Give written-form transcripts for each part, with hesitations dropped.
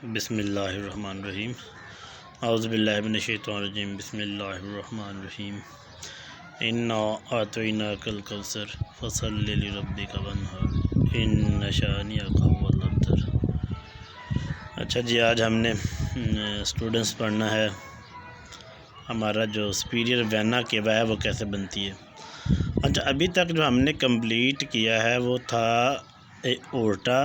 बिस्मिल्लाहिर्रहमानिर्रहीम औज़ुबिल्लाहि मिनश्शैतानिर्रजीम बिस्मिल्लाहिर्रहमानिर्रहीम इन्ना आतैनाकल कौसर फसल्लि लिरब्बिका वन्हर इन्न शानिअका हुवल अबतर। अच्छा जी, आज हमने स्टूडेंट्स पढ़ना है हमारा जो सुपीरियर वेना केवा है वो कैसे बनती है। अच्छा, अभी तक जो हमने कंप्लीट किया है वो था एओर्टा।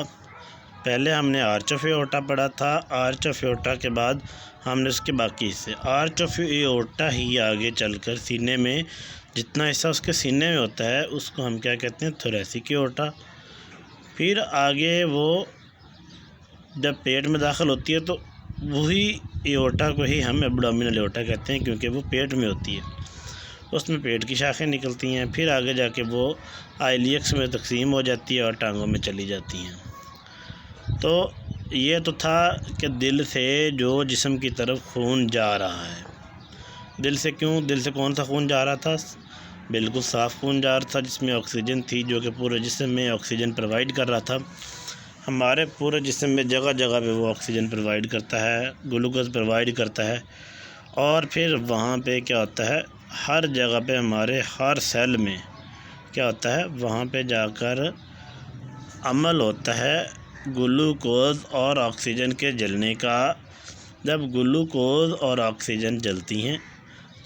पहले हमने आर्च ऑफ एओर्टा पढ़ा था। आर्च ऑफ एओर्टा के बाद हमने उसके बाकी हिस्से आर्च ऑफ एओर्टा ही आगे चलकर सीने में जितना हिस्सा उसके सीने में होता है उसको हम क्या कहते हैं, थोरेसिक एओर्टा। फिर आगे वो जब पेट में दाखिल होती है तो वही एओर्टा को ही हम एब्डोमिनल एओर्टा कहते हैं, क्योंकि वो पेट में होती है, उसमें पेट की शाखें निकलती हैं। फिर आगे जाके वो आइलियक्स में तकसीम हो जाती है और टांगों में चली जाती हैं। तो ये तो था कि दिल से जो जिस्म की तरफ खून जा रहा है। दिल से क्यों? दिल से कौन सा खून जा रहा था? बिल्कुल साफ़ खून जा रहा था जिसमें ऑक्सीजन थी, जो कि पूरे जिस्म में ऑक्सीजन प्रोवाइड कर रहा था। हमारे पूरे जिस्म में जगह जगह पे वो ऑक्सीजन प्रोवाइड करता है, ग्लूकोज प्रोवाइड करता है। और फिर वहाँ पे क्या होता है, हर जगह पे हमारे हर सेल में क्या होता है, वहाँ पे जाकर अमल होता है ग्लूकोज और ऑक्सीजन के जलने का। जब ग्लूकोज और ऑक्सीजन जलती हैं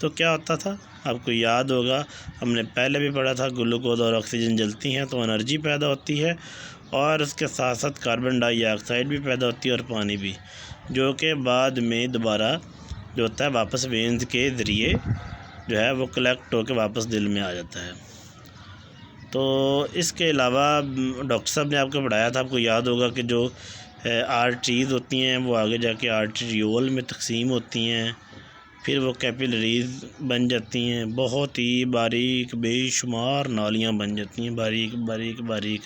तो क्या होता था, आपको याद होगा, हमने पहले भी पढ़ा था, ग्लूकोज और ऑक्सीजन जलती हैं तो एनर्जी पैदा होती है और उसके साथ साथ कार्बन डाइऑक्साइड भी पैदा होती है और पानी भी, जो कि बाद में दोबारा जो होता है वापस वेन्स के ज़रिए जो है वो कलेक्ट होकर वापस दिल में आ जाता है। तो इसके अलावा डॉक्टर साहब ने आपको पढ़ाया था, आपको याद होगा कि जो आर्टरीज़ होती हैं वो आगे जाके आर्टरियोल में तकसीम होती हैं, फिर वो कैपिलरीज बन जाती हैं, बहुत ही बारीक बेशुमार नालियाँ बन जाती हैं, बारीक बारीक बारीक।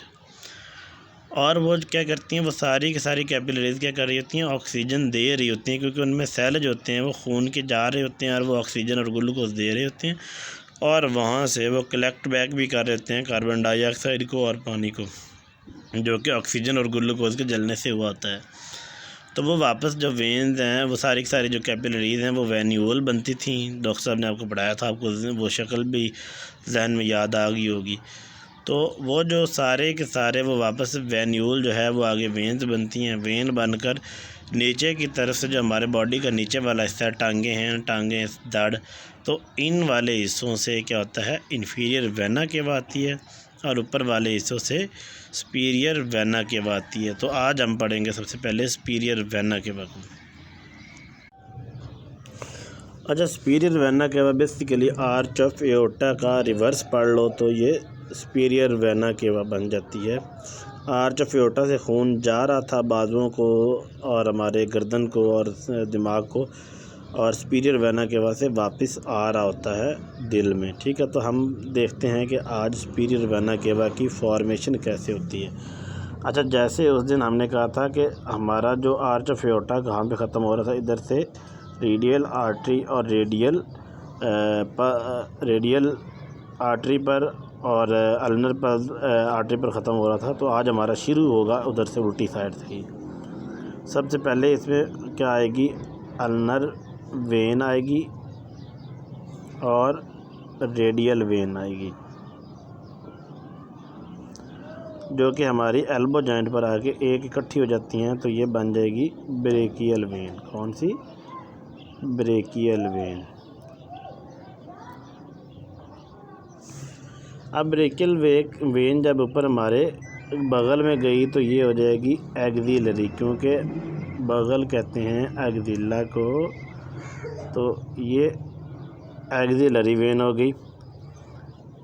और वो क्या करती हैं, वो सारी की सारी कैपिलरीज क्या कर रही होती हैं, ऑक्सीजन दे रही होती हैं, क्योंकि उनमें सेल जो होते हैं वो खून के जा रहे होते हैं और वो ऑक्सीजन और ग्लूकोज दे रहे होते हैं, और वहाँ से वो कलेक्ट बैक भी कर देते हैं कार्बन डाइऑक्साइड को और पानी को, जो कि ऑक्सीजन और ग्लूकोज के जलने से हुआ होता है। तो वो वापस जो वेन्स हैं, वो सारी की सारी जो कैपिलरीज हैं वो वेन्यूल बनती थी। डॉक्टर साहब ने आपको पढ़ाया था, आपको वो शक्ल भी जहन में याद आ गई होगी। तो वो जो सारे के सारे वो वापस वेन्यूल जो है वो आगे वेन्स बनती हैं। वेन बनकर नीचे की तरफ से जो हमारे बॉडी का नीचे वाला हिस्सा, टांगे हैं, टांगे दड़, तो इन वाले हिस्सों से क्या होता है, इन्फीरियर वेना कहलाती है और ऊपर वाले हिस्सों से सुपीरियर वेना कहलाती है। तो आज हम पढ़ेंगे सबसे पहले सुपीरियर वेना के बारे में। अच्छा, सुपीरियर वेना के बाद बेसिकली आर्च ऑफ एओर्टा का रिवर्स पढ़ लो तो ये सुपीरियर वेना केवा बन जाती है। आर्च ऑफ एओर्टा से खून जा रहा था बाजुओं को और हमारे गर्दन को और दिमाग को, और सुपीरियर वेना केवा से वापस आ रहा होता है दिल में। ठीक है, तो हम देखते हैं कि आज सुपीरियर वेना केवा की फॉर्मेशन कैसे होती है। अच्छा, जैसे उस दिन हमने कहा था कि हमारा जो आर्च ऑफ एओर्टा कहाँ पे ख़त्म हो रहा था, इधर से रेडियल आर्टरी और रेडियल आर्टरी पर और अल्नर पर आर्टरी पर ख़त्म हो रहा था। तो आज हमारा शुरू होगा उधर से उल्टी साइड से ही। सबसे पहले इसमें क्या आएगी, अल्नर वेन आएगी और रेडियल वेन आएगी, जो कि हमारी एल्बो जॉइंट पर आके एक इकट्ठी हो जाती हैं, तो ये बन जाएगी ब्रेकियल वेन। कौन सी? Brachial vein. अब ब्रेकियल वेन जब ऊपर हमारे बगल में गई तो ये हो जाएगी एक्सिलरी, क्योंकि बगल कहते हैं एक्सिला को, तो ये एक्सिलरी वेन हो गई।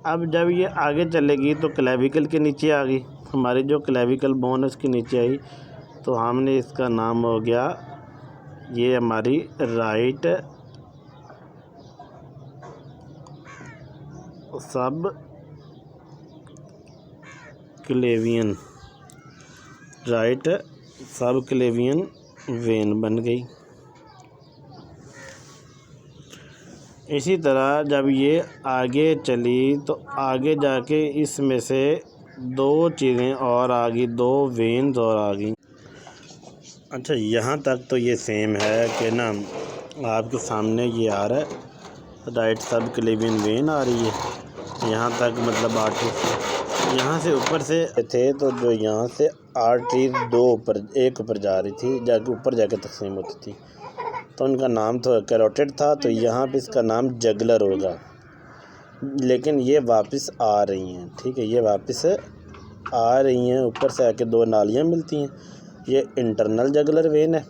अब जब ये आगे चलेगी तो क्लेविकल के नीचे आ गई, हमारी जो क्लेविकल बोन है उसके नीचे आई, तो हमने इसका नाम हो गया, ये हमारी राइट सब क्लेवियन, राइट सब क्लेवियन वेन बन गई। इसी तरह जब ये आगे चली तो आगे जाके इसमें से दो चीज़ें और आ गई, दो वेन्स और आ गई। अच्छा, यहाँ तक तो ये सेम है कि ना आपके सामने ये आ रहा है, राइट सब क्लेवियन वेन आ रही है यहाँ तक, मतलब आर्टरी यहाँ से ऊपर से थे, तो जो यहाँ से आर्टरी दो ऊपर एक ऊपर जा रही थी, जाके ऊपर जाके तकसीम होती थी, तो उनका नाम तो कैरोटिड था, तो यहाँ पे इसका नाम जगलर होगा। लेकिन ये वापस आ रही हैं, ठीक है, ये वापस आ रही हैं, ऊपर से आके दो नालियाँ मिलती हैं। ये इंटरनल जगलर वेन है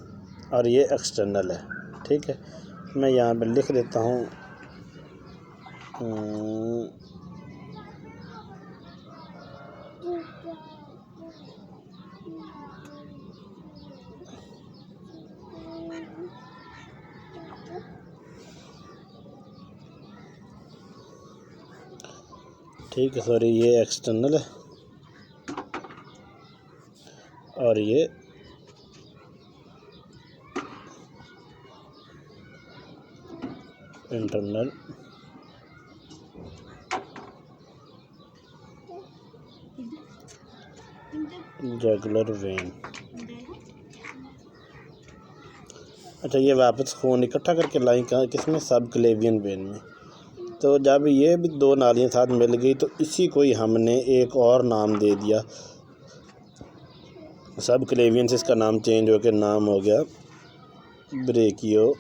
और ये एक्सटर्नल है, ठीक है। मैं यहाँ पर लिख देता हूँ ठीक है, सॉरी, ये एक्सटर्नल है और ये इंटरनल जगलर वेन। अच्छा, ये वापस खून इकट्ठा करके लाई कहाँ, किसमें, सब क्लेवियन वेन में। तो जब ये भी दो नालियाँ साथ मिल गई तो इसी को ही हमने एक और नाम दे दिया, सब क्लेवियन से इसका नाम चेंज होकर नाम हो गया ब्रेकियो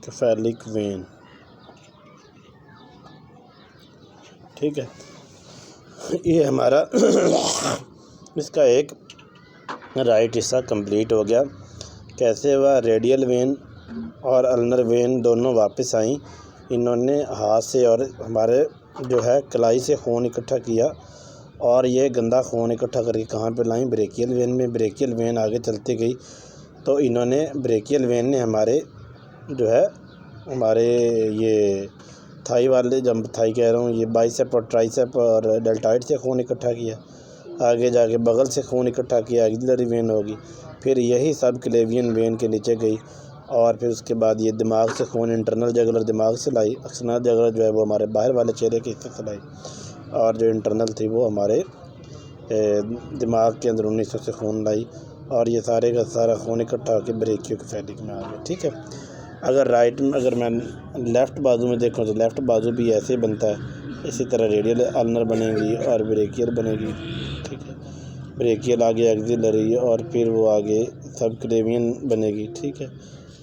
केफालिक वेन, ठीक है। ये हमारा इसका एक राइट हिस्सा कंप्लीट हो गया। कैसे हुआ, रेडियल वेन और अल्नर वेन दोनों वापस आई, इन्होंने हाथ से और हमारे जो है कलाई से खून इकट्ठा किया और ये गंदा खून इकट्ठा करके कहाँ पे लाई, ब्रेकियल वेन में। ब्रेकियल वेन आगे चलती गई तो इन्होंने ब्रेकियल वेन ने हमारे जो है हमारे ये थाई वाले, जब थाई कह रहा हूँ, ये बाइसेप और ट्राइसेप और डेल्टाइड से खून इकट्ठा किया, आगे जाके बगल से खून इकट्ठा किया, एक्सिलरी वेन होगी, फिर यही सब क्लेवियन वेन के नीचे गई और फिर उसके बाद ये दिमाग से खून, इंटरनल जगलर दिमाग से लाई, एक्सटर्नल जगलर जो है वो हमारे बाहर वाले चेहरे के हिस्से से लाई, और जो इंटरनल थी वो हमारे दिमाग के अंदरूनी हिस्सों से खून लाई, और ये सारे का सारा खून इकट्ठा होकर ब्रेकियो केफालिक में आ गया, ठीक है। अगर मैं लेफ़्ट बाजू में देखूँ तो लेफ़्ट बाजू भी ऐसे बनता है, इसी तरह रेडियल अल्नर बनेगी और ब्रेकियल बनेगी, ठीक है। ब्रेकियल आगे एक्सिलरी और फिर वो आगे सब क्लेवियन बनेगी, ठीक है।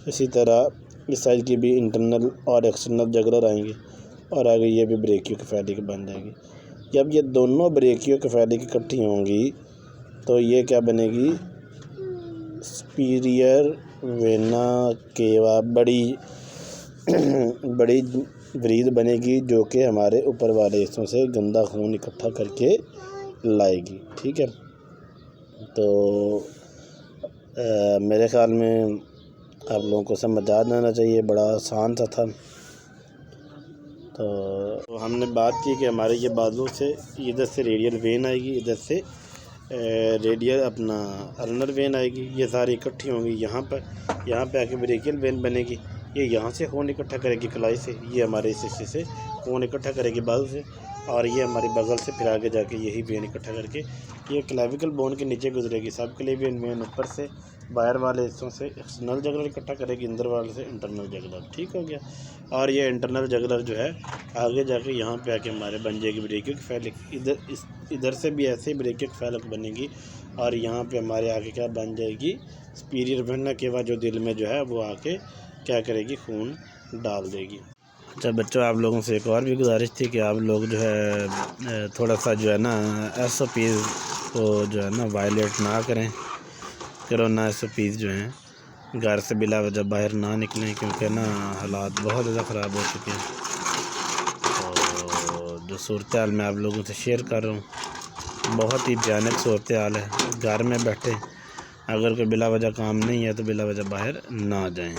इसी तरह इस साइड की भी इंटरनल और एक्सटर्नल जगलर आएंगे और आगे ये भी ब्रेकियो केफालिक बन जाएगी। जब ये दोनों ब्रेकियो केफालिक इकट्ठी होंगी तो ये क्या बनेगी, सुपीरियर वेना केवा, बड़ी ब्रीद बनेगी, जो कि हमारे ऊपर वाले हिस्सों से गंदा खून इकट्ठा करके लाएगी, ठीक है। तो मेरे ख्याल में आप लोगों को समझ आ जाना चाहिए, बड़ा आसान सा था। तो हमने बात की कि हमारे ये बाजू से इधर से रेडियल वेन आएगी, इधर से रेडियल अपना अल्नर वेन आएगी, ये सारी इकट्ठी होंगी यहाँ पे आके ब्रेकियल वेन बनेगी, ये यहाँ से खून इकट्ठा करेगी कलाई से, ये हमारे इस हिस्से से खून इकट्ठा करेगी बाजू से, और ये हमारी बगल से फिर आगे जाके यही वेन इकट्ठा करके ये क्लेविकल बोन के नीचे गुजरेगी, सब क्लेवियन वेन ऊपर से बाहर वाले हिस्सों से एक्सटर्नल जगलर इकट्ठा करेगी, अंदर वाले से इंटरनल जगलर, ठीक हो गया। और ये इंटरनल जगलर जो है आगे जाके यहाँ पे आके हमारे बन जाएगी ब्रेकियो केफालिक, इधर से भी ऐसे ही ब्रेकियो केफालिक बनेगी, और यहाँ पे हमारे आगे क्या बन जाएगी, सुपीरियर वेना केवा, जो दिल में जो है वो आके क्या करेगी, खून डाल देगी। अच्छा बच्चों, आप लोगों से एक और भी गुजारिश थी कि आप लोग जो है थोड़ा सा जो है ना SOPs को जो है ना वायलेट ना करें, कोरोना SOPs जो हैं, घर से बिला वजह बाहर ना निकलें, क्योंकि ना हालात बहुत ज़्यादा ख़राब हो चुके हैं। तो जो सूरत हाल मैं आप लोगों से शेयर कर रहा हूँ, बहुत ही भयानक सूरत हाल है। घर में बैठे, अगर कोई बिला वजह काम नहीं है तो बिला वजह बाहर ना जाएं।